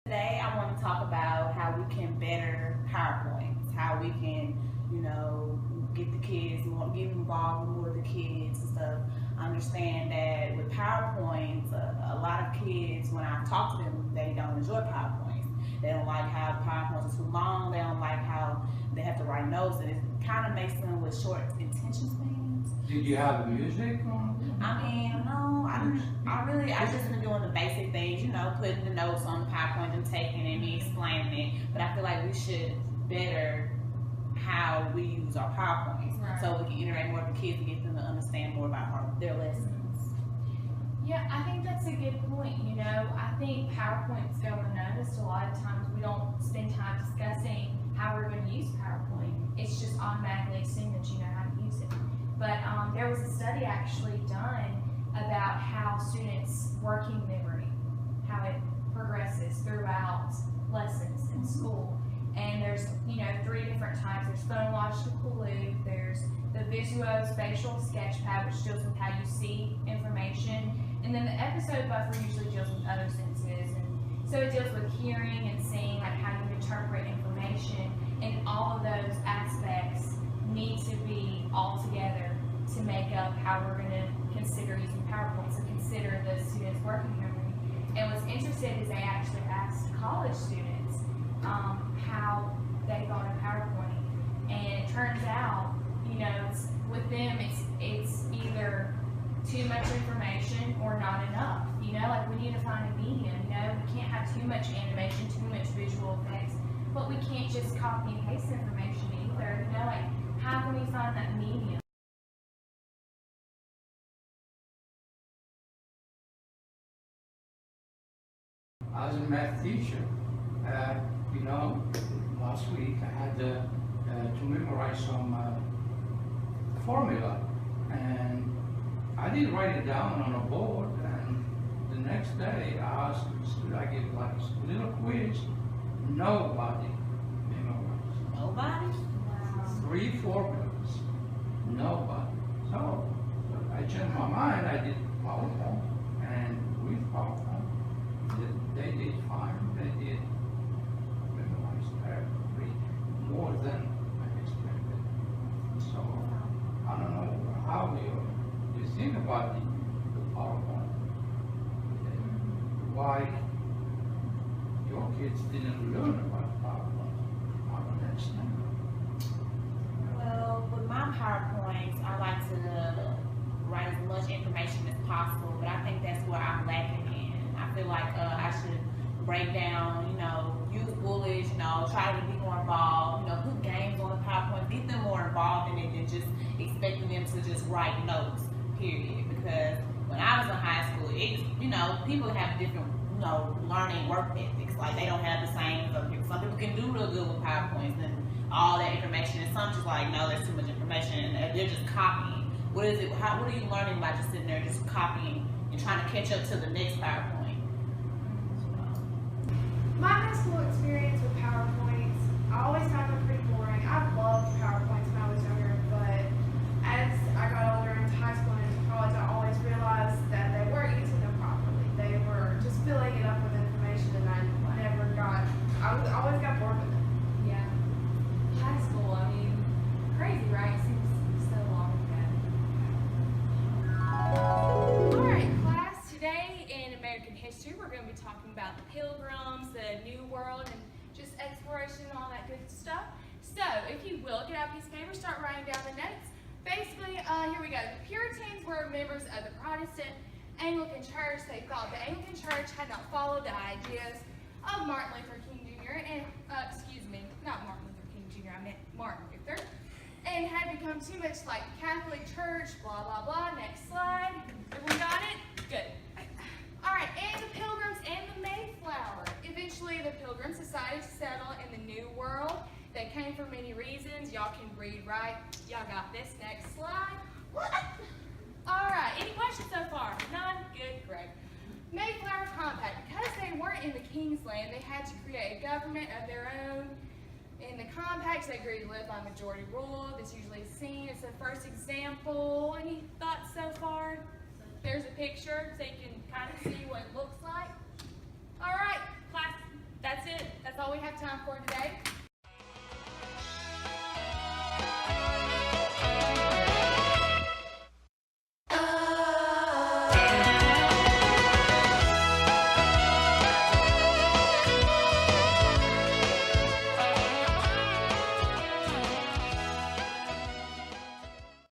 Today I want to talk about how we can better PowerPoints, how we can, get the kids, get involved with more of the kids and stuff. I understand that with PowerPoints, a lot of kids, when I talk to them, they don't enjoy PowerPoints. They don't like how PowerPoints are too long. They don't like how they have to write notes, and it kind of makes them with short attention spans. Did you have music on? I mean, no, I just been doing the basic things, putting the notes on the PowerPoint and taking it and me explaining it. But I feel like we should better how we use our PowerPoints, right, so we can interact more with the kids and get them to understand more about their lessons. Yeah, I think that's a good point. I think PowerPoints go unnoticed. A lot of times we don't spend time discussing how we're going to use PowerPoint. It's just automatically assumed that you know how to use it. But there was a study actually done about how students' working memory, how it progresses throughout lessons in school. And there's, three different types. There's phonological loop, there's the visuospatial sketchpad, which deals with how you see information, and then the episode buffer usually deals with other senses. And so it deals with hearing and seeing, like how you interpret information, and all of those aspects need to be all together to make up how we're going to consider using PowerPoint, so consider the students' working memory. And what's interesting is they actually asked college students how they thought of PowerPoint, and it turns out, with them, it's either too much information or not enough. Like we need to find a medium. We can't have too much animation, too much visual effects, but we can't just copy and paste information either. Like how can we find that medium? As a math teacher, last week I had to memorize some formula, and I did write it down on a board, and the next day I asked the student, I gave like a little quiz. Nobody memorized. Nobody? Wow. 3 formulas. Nobody. So I changed my mind. I did PowerPoint, and with PowerPoint, they did fine. They did memorize every more than I expected. So I don't know how you think about the PowerPoint. Why your kids didn't learn about PowerPoint? I don't understand. Well, with my PowerPoints, I like to write as much information as possible, but I think that's where I'm lacking in. I feel like I should break down, use bullets, try to be more involved, put games on the PowerPoint, get them more involved in it than just expecting them to just write notes, period. Because when I was in high school, people have different, learning work ethics. Like they don't have the same. Some people can do real good with PowerPoints and all that information, and some just like, no, there's too much information, and they're just copying. What is it? What are you learning by just sitting there just copying and trying to catch up to the next PowerPoint? My high school experience with PowerPoints, I always found them pretty boring. I loved PowerPoints when I was younger, but as I got older into high school and into college, I always realized that they weren't using them properly. They were just filling it up with information, and I always got bored with it. Yeah. High school, crazy, right? Seems so long ago. Alright, class, today in American history, we're going to be talking about the Pilgrims, the New World, and just exploration and all that good stuff. So, if you will, get out a piece of paper, start writing down the notes. Basically, here we go. The Puritans were members of the Protestant Anglican Church. They thought the Anglican Church had not followed the ideas of Martin Luther King Jr. and, not Martin Luther King Jr., I meant Martin Luther, and had become too much like the Catholic Church, blah, blah, blah. Next slide. Everyone got it? Good. All right, and the Pilgrims and the Mayflower. Eventually, the Pilgrims decided to settle in the New World. They came for many reasons. Y'all can read, right? Y'all got this. Next slide. All right, any questions so far? None? Good, great. Mayflower Compact. Because they weren't in the King's Land, they had to create a government of their own. In the compacts, they agreed to live by majority rule. That's usually seen as the first example. Any thoughts so far? There's a picture so you can kind of see what it looks like. All right, class, all we have time for today.